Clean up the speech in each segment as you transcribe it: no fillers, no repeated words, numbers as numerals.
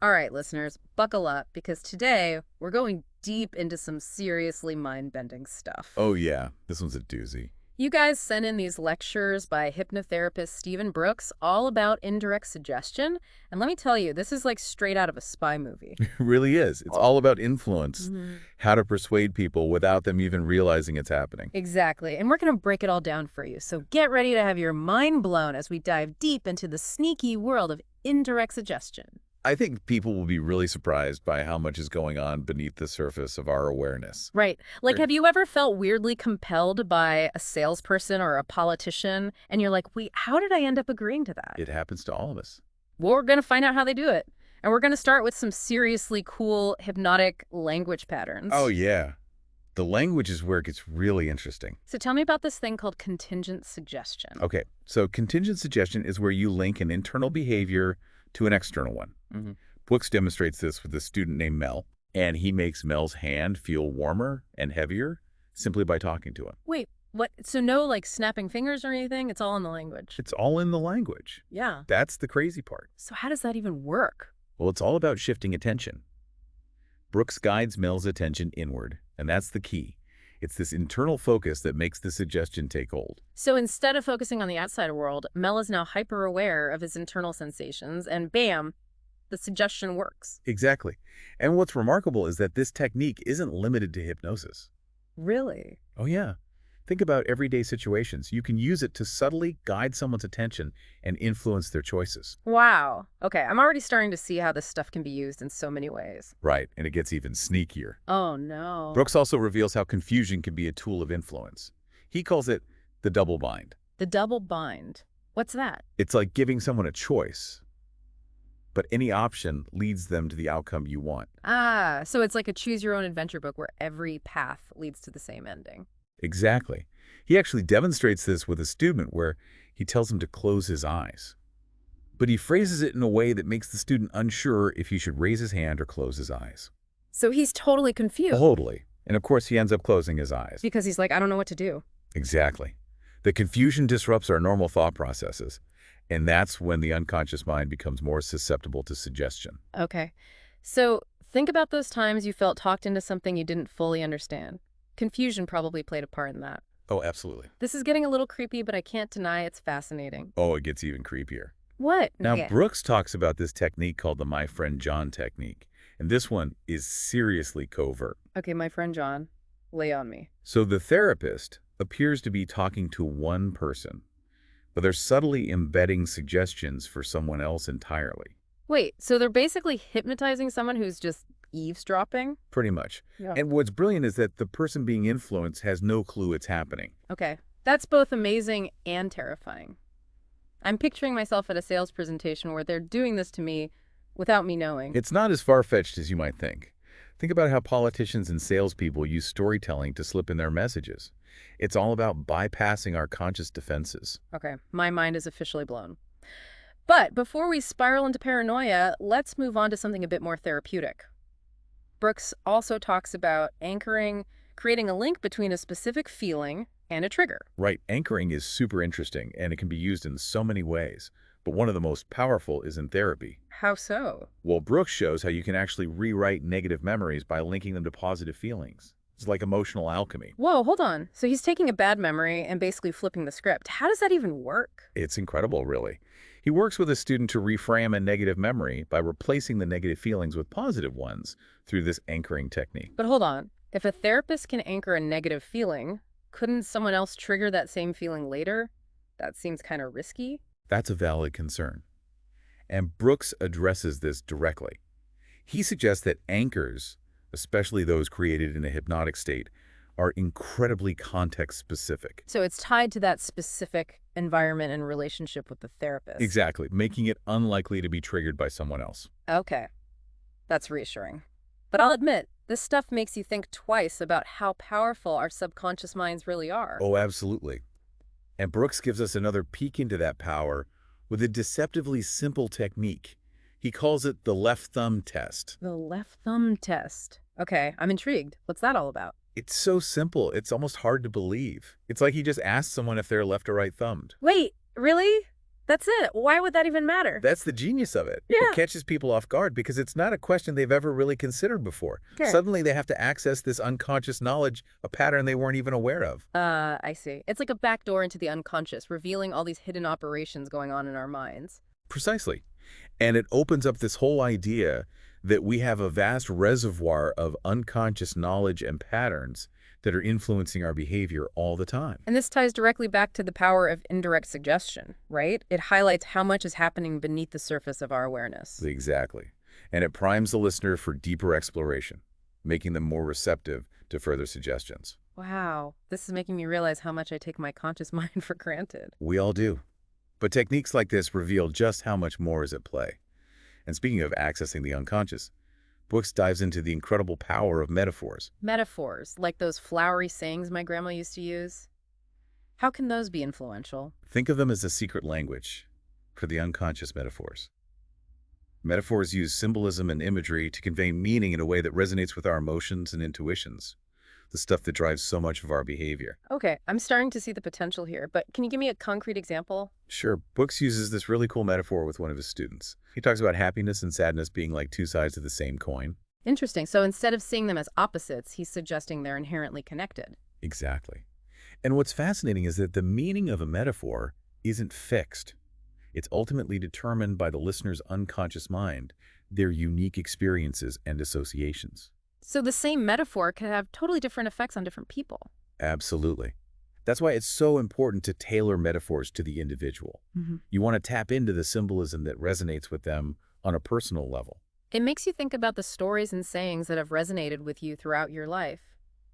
All right, listeners, buckle up because today we're going deep into some seriously mind-bending stuff. Oh yeah, this one's a doozy. You guys sent in these lectures by hypnotherapist Stephen Brooks all about indirect suggestion, and let me tell you, this is like straight out of a spy movie. It really is. It's Oh. all about influence, Mhm. how to persuade people without them even realizing it's happening. Exactly, and we're going to break it all down for you, so get ready to have your mind blown as we dive deep into the sneaky world of indirect suggestion. I think people will be really surprised by how much is going on beneath the surface of our awareness. Right. Like, Right. have you ever felt weirdly compelled by a salesperson or a politician, and you're like, wait, how did I end up agreeing to that? It happens to all of us. Well, we're going to find out how they do it. And we're going to start with some seriously cool hypnotic language patterns. Oh yeah. The language is where it gets really interesting. So tell me about this thing called contingent suggestion. Okay, so contingent suggestion is where you link an internal behavior to an external one. Hmm. Brooks demonstrates this with a student named Mel, and he makes Mel's hand feel warmer and heavier simply by talking to him. Wait, what? So no, like, snapping fingers or anything? It's all in the language. It's all in the language. Yeah. That's the crazy part. So how does that even work? Well, it's all about shifting attention. Brooks guides Mel's attention inward, and that's the key. It's this internal focus that makes the suggestion take hold. So instead of focusing on the outside world, Mel is now hyper aware of his internal sensations, and bam, the suggestion works. Exactly. And what's remarkable is that this technique isn't limited to hypnosis. Really? Oh yeah. Think about everyday situations. You can use it to subtly guide someone's attention and influence their choices. Wow. Okay, I'm already starting to see how this stuff can be used in so many ways. Right, and it gets even sneakier. Oh, no. Brooks also reveals how confusion can be a tool of influence. He calls it the double bind. The double bind. What's that? It's like giving someone a choice, but any option leads them to the outcome you want. Ah, so it's like a choose your own adventure book where every path leads to the same ending. Exactly. He actually demonstrates this with a student where he tells him to close his eyes. But he phrases it in a way that makes the student unsure if he should raise his hand or close his eyes. So he's totally confused Totally. And of course, he ends up closing his eyes. because he's like, I don't know what to do. Exactly. The confusion disrupts our normal thought processes, and that's when the unconscious mind becomes more susceptible to suggestion. Okay. So think about those times you felt talked into something you didn't fully understand. Confusion probably played a part in that. Oh, absolutely. This is getting a little creepy, but I can't deny it's fascinating. Oh, it gets even creepier. What? Now, Yeah. Brooks talks about this technique called the My Friend John technique, and this one is seriously covert. Okay, my friend John, lay on me. So the therapist appears to be talking to one person, but they're subtly embedding suggestions for someone else entirely. Wait, so they're basically hypnotizing someone who's just eavesdropping? Pretty much. Yeah. And what's brilliant is that the person being influenced has no clue it's happening. Okay, that's both amazing and terrifying. I'm picturing myself at a sales presentation where they're doing this to me without me knowing. It's not as far-fetched as you might think. Think about how politicians and salespeople use storytelling to slip in their messages. It's all about bypassing our conscious defenses. Okay, my mind is officially blown. But before we spiral into paranoia, let's move on to something a bit more therapeutic. Brooks also talks about anchoring, creating a link between a specific feeling and a trigger. Right, anchoring is super interesting, and it can be used in so many ways. But one of the most powerful is in therapy. How so? Well, Brooks shows how you can actually rewrite negative memories by linking them to positive feelings. It's like emotional alchemy. Whoa, hold on. So he's taking a bad memory and basically flipping the script. How does that even work? It's incredible, really. He works with a student to reframe a negative memory by replacing the negative feelings with positive ones through this anchoring technique. But hold on. If a therapist can anchor a negative feeling, couldn't someone else trigger that same feeling later? That seems kind of risky. That's a valid concern. And Brooks addresses this directly. He suggests that anchors, especially those created in a hypnotic state, are incredibly context-specific. So it's tied to that specific environment and relationship with the therapist. Exactly, making it unlikely to be triggered by someone else. Okay. That's reassuring. But I'll admit, this stuff makes you think twice about how powerful our subconscious minds really are. Oh, absolutely. And Brooks gives us another peek into that power with a deceptively simple technique. He calls it the left thumb test. The left thumb test. Okay, I'm intrigued. What's that all about? It's so simple, it's almost hard to believe. It's like he just asked someone if they're left or right thumbed. Wait, really? That's it. Why would that even matter? That's the genius of it. Yeah. It catches people off guard because it's not a question they've ever really considered before. Okay. Suddenly they have to access this unconscious knowledge, a pattern they weren't even aware of. I see. It's like a backdoor into the unconscious, revealing all these hidden operations going on in our minds. Precisely. And it opens up this whole idea that we have a vast reservoir of unconscious knowledge and patterns that are influencing our behavior all the time. And this ties directly back to the power of indirect suggestion, right? It highlights how much is happening beneath the surface of our awareness. Exactly. And it primes the listener for deeper exploration, making them more receptive to further suggestions. Wow, this is making me realize how much I take my conscious mind for granted. We all do. But techniques like this reveal just how much more is at play. And speaking of accessing the unconscious, Brooks dives into the incredible power of metaphors. Metaphors, like those flowery sayings my grandma used to use. How can those be influential? Think of them as a secret language for the unconscious metaphors. Metaphors use symbolism and imagery to convey meaning in a way that resonates with our emotions and intuitions, the stuff that drives so much of our behavior. Okay, I'm starting to see the potential here, but can you give me a concrete example? Sure, Brooks uses this really cool metaphor with one of his students. He talks about happiness and sadness being like two sides of the same coin. Interesting. So instead of seeing them as opposites, he's suggesting they're inherently connected. Exactly. And what's fascinating is that the meaning of a metaphor isn't fixed. It's ultimately determined by the listener's unconscious mind, their unique experiences and associations. So the same metaphor could have totally different effects on different people. Absolutely. That's why it's so important to tailor metaphors to the individual. You want to tap into the symbolism that resonates with them on a personal level. It makes you think about the stories and sayings that have resonated with you throughout your life.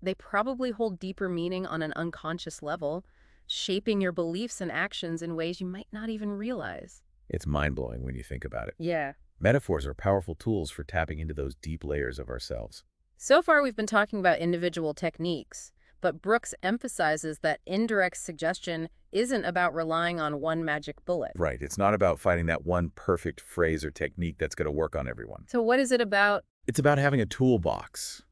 They probably hold deeper meaning on an unconscious level, shaping your beliefs and actions in ways you might not even realize. It's mind-blowing when you think about it. Yeah. Metaphors are powerful tools for tapping into those deep layers of ourselves. So far, we've been talking about individual techniques, but Brooks emphasizes that indirect suggestion isn't about relying on one magic bullet. Right. It's not about finding that one perfect phrase or technique that's going to work on everyone. So what is it about? It's about having a toolbox,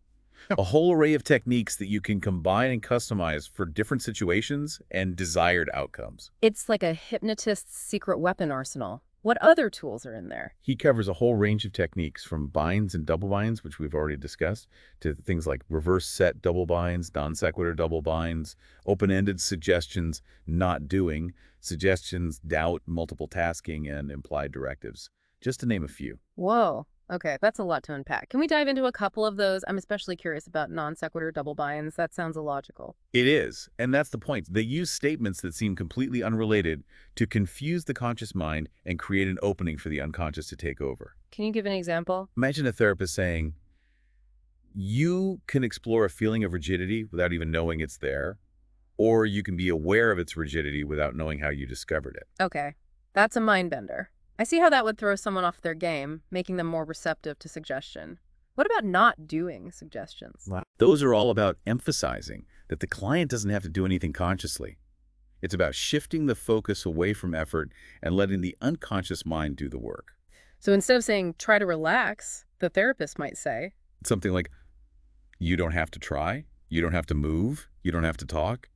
a whole array of techniques that you can combine and customize for different situations and desired outcomes. It's like a hypnotist's secret weapon arsenal. What other tools are in there? He covers a whole range of techniques from binds and double binds, which we've already discussed, to things like reverse set double binds, non sequitur double binds, open-ended suggestions, not doing, suggestions, doubt, multiple tasking, and implied directives, just to name a few. Whoa. Okay, that's a lot to unpack. Can we dive into a couple of those? I'm especially curious about non sequitur double binds. That sounds illogical. It is, and that's the point. They use statements that seem completely unrelated to confuse the conscious mind and create an opening for the unconscious to take over. Can you give an example? Imagine a therapist saying, you can explore a feeling of rigidity without even knowing it's there, or you can be aware of its rigidity without knowing how you discovered it. Okay, that's a mind bender. I see how that would throw someone off their game, making them more receptive to suggestion. What about not doing suggestions? Wow. Those are all about emphasizing that the client doesn't have to do anything consciously. It's about shifting the focus away from effort and letting the unconscious mind do the work. So instead of saying, try to relax, the therapist might say, Something like, you don't have to try, you don't have to move, you don't have to talk.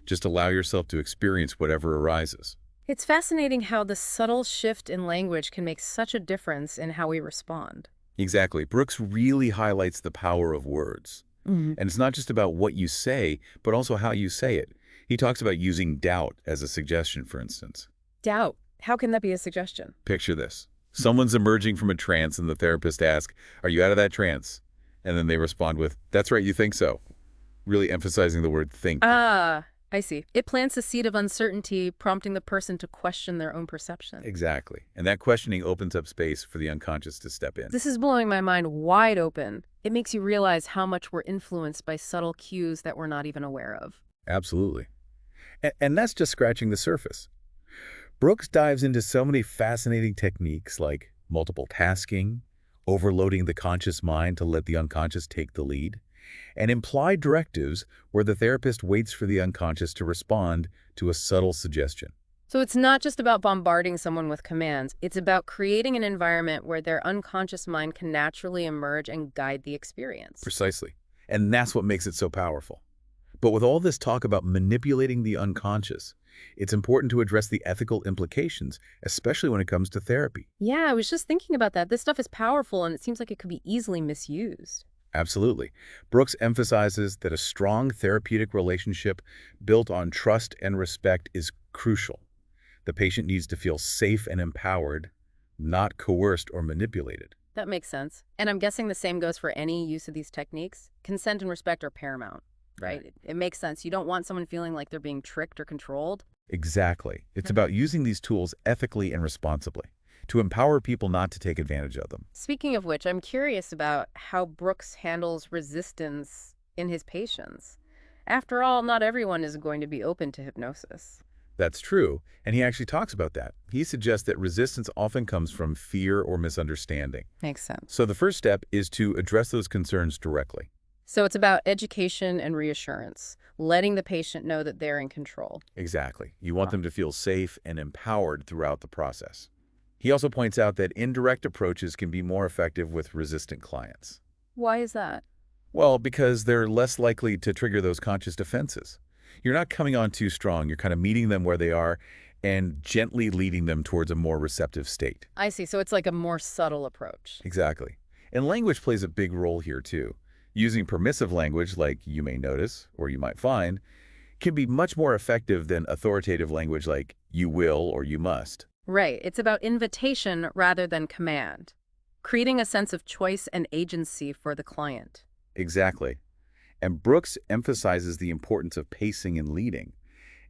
Just allow yourself to experience whatever arises. it's fascinating how the subtle shift in language can make such a difference in how we respond. Exactly. Brooks really highlights the power of words. And it's not just about what you say, but also how you say it. He talks about using doubt as a suggestion, for instance. Doubt. How can that be a suggestion? Picture this. Someone's emerging from a trance and the therapist asks, are you out of that trance? And then they respond with, that's right, you think so. Really emphasizing the word think. Ah, I see. It plants a seed of uncertainty, prompting the person to question their own perception. Exactly. And that questioning opens up space for the unconscious to step in. This is blowing my mind wide open. It makes you realize how much we're influenced by subtle cues that we're not even aware of. Absolutely. And that's just scratching the surface. Brooks dives into so many fascinating techniques like multiple tasking, overloading the conscious mind to let the unconscious take the lead, and implied directives where the therapist waits for the unconscious to respond to a subtle suggestion. So it's not just about bombarding someone with commands. It's about creating an environment where their unconscious mind can naturally emerge and guide the experience. Precisely. And that's what makes it so powerful. But with all this talk about manipulating the unconscious, it's important to address the ethical implications, especially when it comes to therapy. Yeah, I was just thinking about that. This stuff is powerful and it seems like it could be easily misused. Absolutely. Brooks emphasizes that a strong therapeutic relationship built on trust and respect is crucial. The patient needs to feel safe and empowered, not coerced or manipulated. That makes sense. And I'm guessing the same goes for any use of these techniques. Consent and respect are paramount, right? Right. It makes sense. You don't want someone feeling like they're being tricked or controlled. Exactly. It's Mhm. about using these tools ethically and responsibly to empower people not to take advantage of them. Speaking of which, I'm curious about how Brooks handles resistance in his patients. After all, not everyone is going to be open to hypnosis. That's true, and he actually talks about that. He suggests that resistance often comes from fear or misunderstanding. Makes sense. So the first step is to address those concerns directly. So it's about education and reassurance, letting the patient know that they're in control. Exactly. You want Huh. them to feel safe and empowered throughout the process. He also points out that indirect approaches can be more effective with resistant clients. Why is that? Well, because they're less likely to trigger those conscious defenses. You're not coming on too strong. You're kind of meeting them where they are and gently leading them towards a more receptive state. I see. So it's like a more subtle approach. Exactly. And language plays a big role here, too. Using permissive language, like you may notice or you might find, can be much more effective than authoritative language like you will or you must. Right. It's about invitation rather than command, creating a sense of choice and agency for the client. Exactly. And Brooks emphasizes the importance of pacing and leading.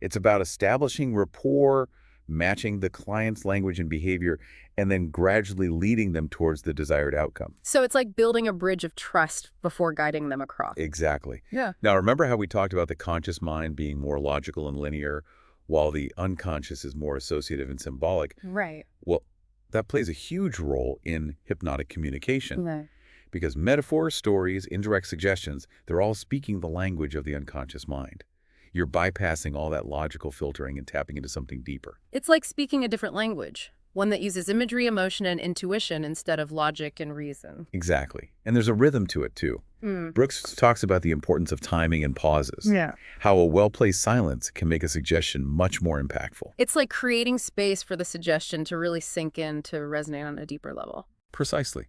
It's about establishing rapport, matching the client's language and behavior, and then gradually leading them towards the desired outcome. So it's like building a bridge of trust before guiding them across. Exactly. Yeah. Now, remember how we talked about the conscious mind being more logical and linear, while the unconscious is more associative and symbolic? Right. Well, that plays a huge role in hypnotic communication. Right. Because metaphors, stories, indirect suggestions, they're all speaking the language of the unconscious mind. You're bypassing all that logical filtering and tapping into something deeper. It's like speaking a different language, one that uses imagery, emotion, and intuition instead of logic and reason. Exactly. And there's a rhythm to it, too. Brooks talks about the importance of timing and pauses. Yeah. How a well-placed silence can make a suggestion much more impactful. It's like creating space for the suggestion to really sink in, to resonate on a deeper level. Precisely.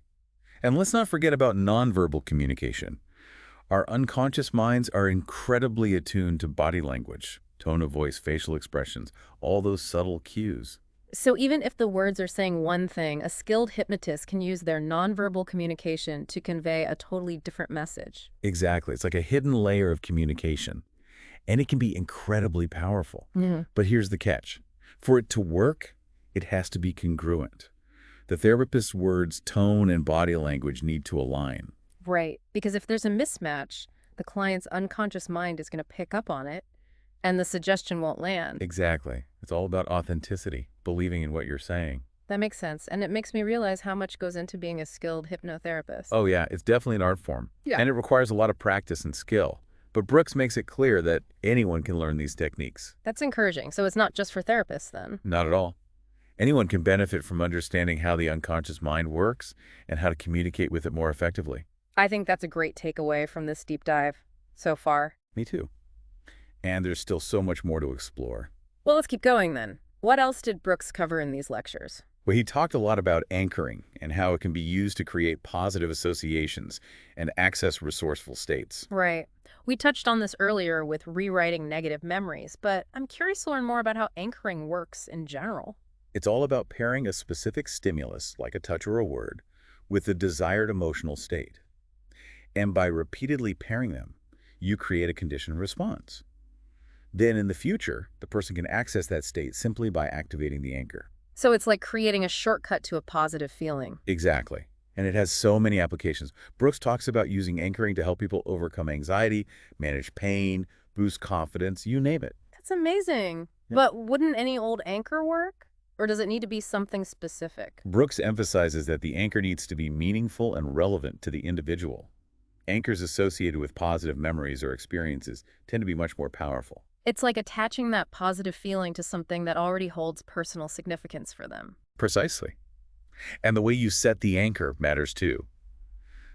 And let's not forget about nonverbal communication. Our unconscious minds are incredibly attuned to body language, tone of voice, facial expressions, all those subtle cues. So even if the words are saying one thing, a skilled hypnotist can use their nonverbal communication to convey a totally different message. Exactly. It's like a hidden layer of communication. And it can be incredibly powerful. Yeah. But here's the catch. For it to work, it has to be congruent. The therapist's words, tone, and body language need to align. Right. Because if there's a mismatch, the client's unconscious mind is going to pick up on it, and the suggestion won't land. Exactly. It's all about authenticity, believing in what you're saying. That makes sense. And it makes me realize how much goes into being a skilled hypnotherapist. Oh yeah, it's definitely an art form. Yeah. And it requires a lot of practice and skill. But Brooks makes it clear that anyone can learn these techniques. That's encouraging. So it's not just for therapists then. Not at all. Anyone can benefit from understanding how the unconscious mind works and how to communicate with it more effectively. I think that's a great takeaway from this deep dive so far. Me too. And there's still so much more to explore. Well, let's keep going then. What else did Brooks cover in these lectures? Well, he talked a lot about anchoring and how it can be used to create positive associations and access resourceful states. Right. We touched on this earlier with rewriting negative memories, but I'm curious to learn more about how anchoring works in general. It's all about pairing a specific stimulus, like a touch or a word, with the desired emotional state. And by repeatedly pairing them, you create a conditioned response. Then in the future, the person can access that state simply by activating the anchor. So it's like creating a shortcut to a positive feeling. Exactly. And it has so many applications. Brooks talks about using anchoring to help people overcome anxiety, manage pain, boost confidence, you name it. That's amazing. Yeah. But wouldn't any old anchor work? Or does it need to be something specific? Brooks emphasizes that the anchor needs to be meaningful and relevant to the individual. Anchors associated with positive memories or experiences tend to be much more powerful. It's like attaching that positive feeling to something that already holds personal significance for them. Precisely. And the way you set the anchor matters too.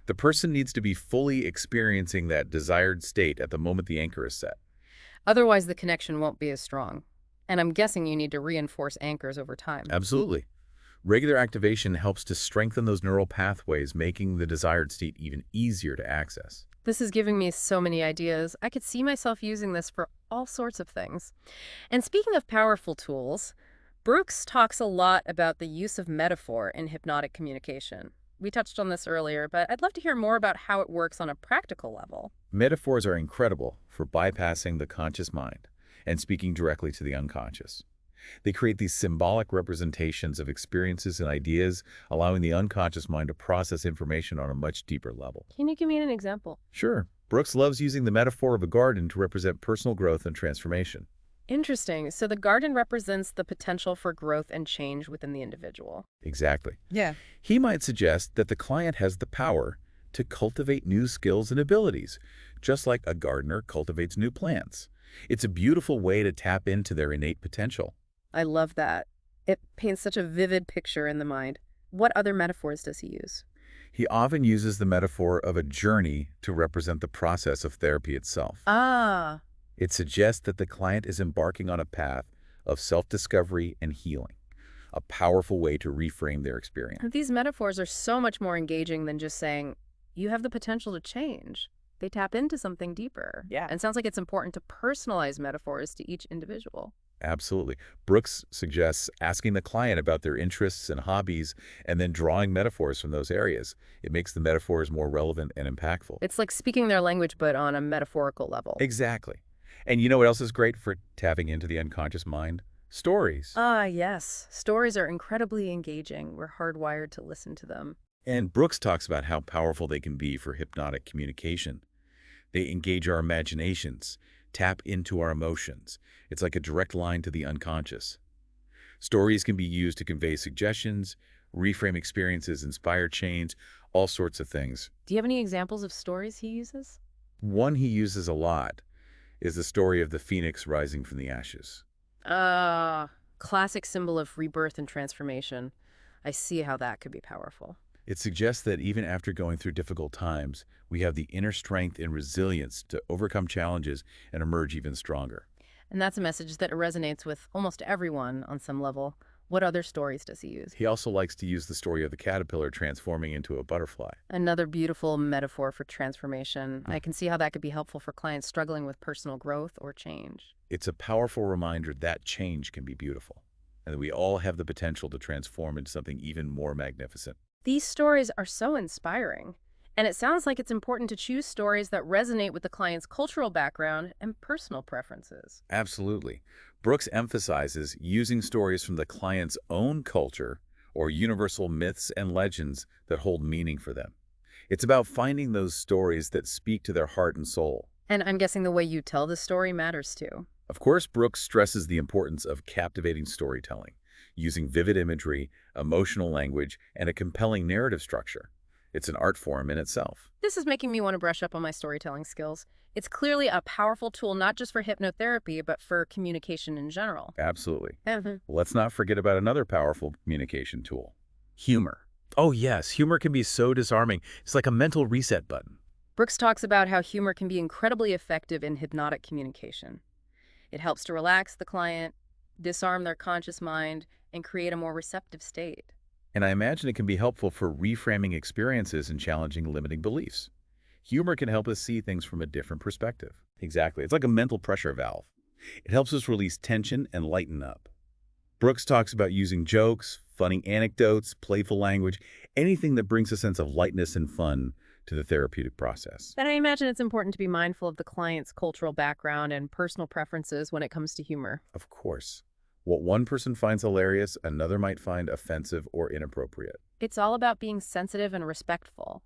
The person needs to be fully experiencing that desired state at the moment the anchor is set. Otherwise, the connection won't be as strong. And I'm guessing you need to reinforce anchors over time. Absolutely. Regular activation helps to strengthen those neural pathways, making the desired state even easier to access. This is giving me so many ideas. I could see myself using this for all sorts of things. And speaking of powerful tools, Brooks talks a lot about the use of metaphor in hypnotic communication. We touched on this earlier, but I'd love to hear more about how it works on a practical level. Metaphors are incredible for bypassing the conscious mind and speaking directly to the unconscious. They create these symbolic representations of experiences and ideas, allowing the unconscious mind to process information on a much deeper level. Can you give me an example? Sure, Brooks loves using the metaphor of a garden to represent personal growth and transformation. Interesting. So the garden represents the potential for growth and change within the individual. Exactly. Yeah. He might suggest that the client has the power to cultivate new skills and abilities, just like a gardener cultivates new plants. It's a beautiful way to tap into their innate potential. I love that. It paints such a vivid picture in the mind. What other metaphors does he use? He often uses the metaphor of a journey to represent the process of therapy itself. Ah, It suggests that the client is embarking on a path of self-discovery and healing, a powerful way to reframe their experience. these metaphors are so much more engaging than just saying, you have the potential to change. They tap into something deeper. Yeah. And it sounds like it's important to personalize metaphors to each individual. Absolutely. Brooks suggests asking the client about their interests and hobbies and then drawing metaphors from those areas. It makes the metaphors more relevant and impactful. It's like speaking their language, but on a metaphorical level. Exactly. And you know what else is great for tapping into the unconscious mind? Stories. Ah, yes. Stories are incredibly engaging. We're hardwired to listen to them. And Brooks talks about how powerful they can be for hypnotic communication. They engage our imaginations, tap into our emotions. It's like a direct line to the unconscious. Stories can be used to convey suggestions, reframe experiences, inspire change, all sorts of things. Do you have any examples of stories he uses? One he uses a lot is the story of the phoenix rising from the ashes. Ah, classic symbol of rebirth and transformation. I see how that could be powerful. It suggests that even after going through difficult times, we have the inner strength and resilience to overcome challenges and emerge even stronger. And that's a message that resonates with almost everyone on some level. What other stories does he use? He also likes to use the story of the caterpillar transforming into a butterfly. Another beautiful metaphor for transformation. I can see how that could be helpful for clients struggling with personal growth or change. It's a powerful reminder that change can be beautiful, and that we all have the potential to transform into something even more magnificent. These stories are so inspiring. And it sounds like it's important to choose stories that resonate with the client's cultural background and personal preferences. Absolutely. Brooks emphasizes using stories from the client's own culture or universal myths and legends that hold meaning for them. It's about finding those stories that speak to their heart and soul. And I'm guessing the way you tell the story matters too. Of course, Brooks stresses the importance of captivating storytelling, using vivid imagery, emotional language, and a compelling narrative structure. It's an art form in itself. This is making me want to brush up on my storytelling skills. It's clearly a powerful tool, not just for hypnotherapy, but for communication in general. Absolutely. Let's not forget about another powerful communication tool, humor. Oh yes, humor can be so disarming. It's like a mental reset button. Brooks talks about how humor can be incredibly effective in hypnotic communication. It helps to relax the client, disarm their conscious mind, and create a more receptive state. And I imagine it can be helpful for reframing experiences and challenging limiting beliefs. Humor can help us see things from a different perspective. Exactly. It's like a mental pressure valve. It helps us release tension and lighten up. Brooks talks about using jokes, funny anecdotes, playful language, anything that brings a sense of lightness and fun to the therapeutic process. Then I imagine it's important to be mindful of the client's cultural background and personal preferences when it comes to humor. Of course. What one person finds hilarious, another might find offensive or inappropriate. It's all about being sensitive and respectful.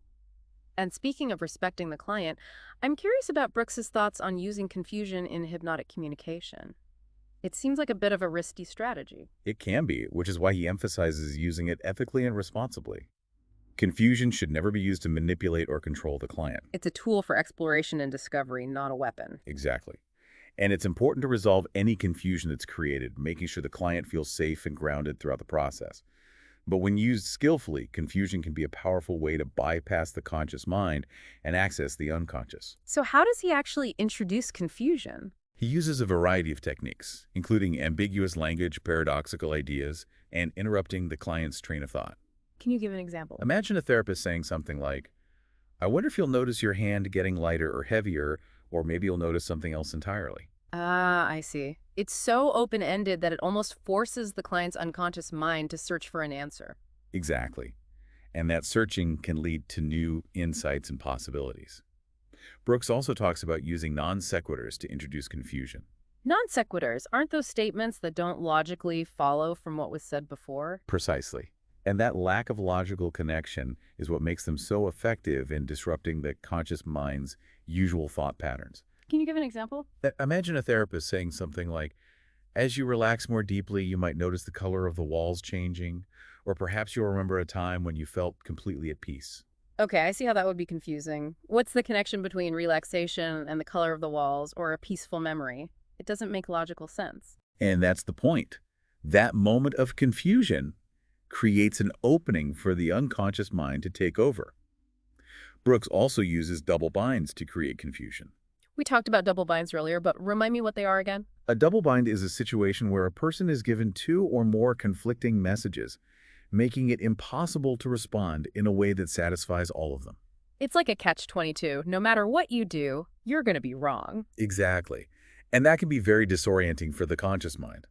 And speaking of respecting the client, I'm curious about Brooks's thoughts on using confusion in hypnotic communication. It seems like a bit of a risky strategy. It can be, which is why he emphasizes using it ethically and responsibly. Confusion should never be used to manipulate or control the client. It's a tool for exploration and discovery, not a weapon. Exactly. And it's important to resolve any confusion that's created, making sure the client feels safe and grounded throughout the process. But when used skillfully, confusion can be a powerful way to bypass the conscious mind and access the unconscious. So how does he actually introduce confusion? He uses a variety of techniques, including ambiguous language, paradoxical ideas, and interrupting the client's train of thought. Can you give an example? Imagine a therapist saying something like, I wonder if you'll notice your hand getting lighter or heavier, or maybe you'll notice something else entirely. Ah, I see. It's so open-ended that it almost forces the client's unconscious mind to search for an answer. Exactly. And that searching can lead to new insights and possibilities. Brooks also talks about using non sequiturs to introduce confusion. Non sequiturs, aren't those statements that don't logically follow from what was said before? Precisely. And that lack of logical connection is what makes them so effective in disrupting the conscious mind's usual thought patterns. Can you give an example? Imagine a therapist saying something like, as you relax more deeply, you might notice the color of the walls changing, or perhaps you'll remember a time when you felt completely at peace. Okay, I see how that would be confusing. What's the connection between relaxation and the color of the walls or a peaceful memory? It doesn't make logical sense. And that's the point. That moment of confusion creates an opening for the unconscious mind to take over. Brooks also uses double binds to create confusion. We talked about double binds earlier, but remind me what they are again? A double bind is a situation where a person is given two or more conflicting messages, making it impossible to respond in a way that satisfies all of them. It's like a catch-22. No matter what you do, you're going to be wrong. Exactly. And that can be very disorienting for the conscious mind.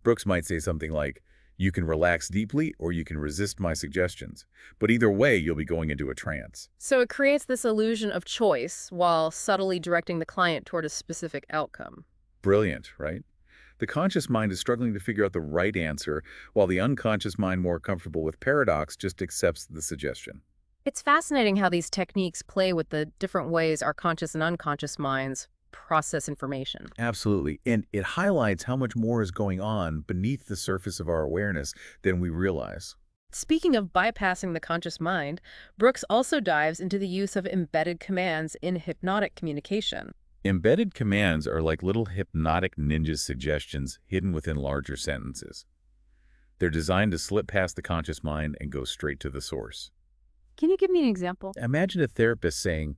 Brooks might say something like, you can relax deeply or you can resist my suggestions, but either way you'll be going into a trance. So it creates this illusion of choice while subtly directing the client toward a specific outcome. Brilliant, right? The conscious mind is struggling to figure out the right answer, while the unconscious mind, more comfortable with paradox, just accepts the suggestion. It's fascinating how these techniques play with the different ways our conscious and unconscious minds process information. Absolutely. And it highlights how much more is going on beneath the surface of our awareness than we realize. Speaking of bypassing the conscious mind, Brooks also dives into the use of embedded commands in hypnotic communication. Embedded commands are like little hypnotic ninja suggestions hidden within larger sentences. They're designed to slip past the conscious mind and go straight to the source. Can you give me an example? Imagine a therapist saying,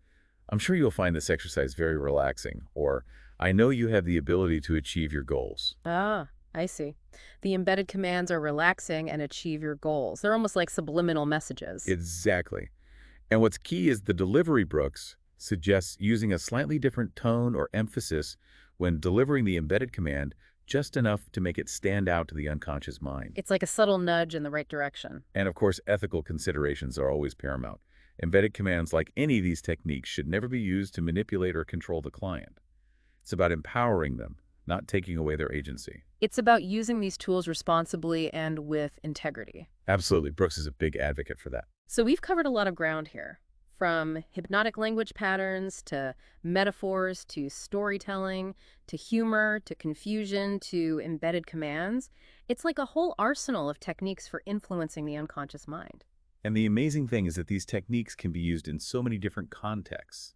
I'm sure you'll find this exercise very relaxing, or I know you have the ability to achieve your goals. Ah, I see. The embedded commands are relaxing and achieve your goals. They're almost like subliminal messages. Exactly. And what's key is the delivery. Brooks suggests using a slightly different tone or emphasis when delivering the embedded command, just enough to make it stand out to the unconscious mind. It's like a subtle nudge in the right direction. And of course, ethical considerations are always paramount. Embedded commands, like any of these techniques, should never be used to manipulate or control the client. It's about empowering them, not taking away their agency. It's about using these tools responsibly and with integrity. Absolutely. Brooks is a big advocate for that. So we've covered a lot of ground here. From hypnotic language patterns, to metaphors, to storytelling, to humor, to confusion, to embedded commands. It's like a whole arsenal of techniques for influencing the unconscious mind. And the amazing thing is that these techniques can be used in so many different contexts,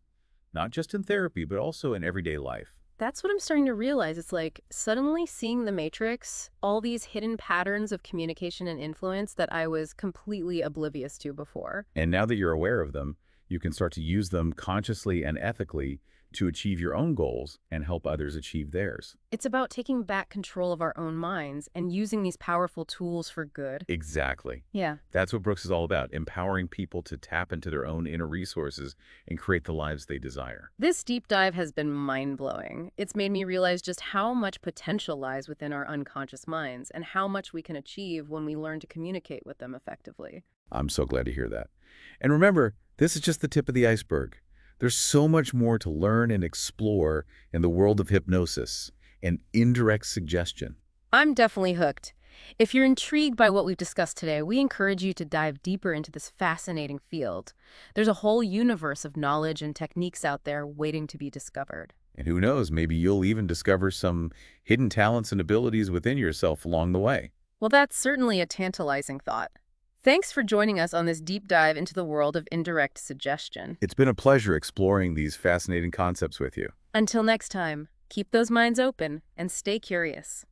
not just in therapy, but also in everyday life. That's what I'm starting to realize. It's like suddenly seeing the matrix, all these hidden patterns of communication and influence that I was completely oblivious to before. And now that you're aware of them, you can start to use them consciously and ethically to achieve your own goals and help others achieve theirs. It's about taking back control of our own minds and using these powerful tools for good. Exactly. Yeah. That's what Brooks is all about, empowering people to tap into their own inner resources and create the lives they desire. This deep dive has been mind-blowing. It's made me realize just how much potential lies within our unconscious minds and how much we can achieve when we learn to communicate with them effectively. I'm so glad to hear that. And remember, this is just the tip of the iceberg. There's so much more to learn and explore in the world of hypnosis and indirect suggestion. I'm definitely hooked. If you're intrigued by what we've discussed today, we encourage you to dive deeper into this fascinating field. There's a whole universe of knowledge and techniques out there waiting to be discovered. And who knows, maybe you'll even discover some hidden talents and abilities within yourself along the way. Well, that's certainly a tantalizing thought. Thanks for joining us on this deep dive into the world of indirect suggestion. It's been a pleasure exploring these fascinating concepts with you. Until next time, keep those minds open and stay curious.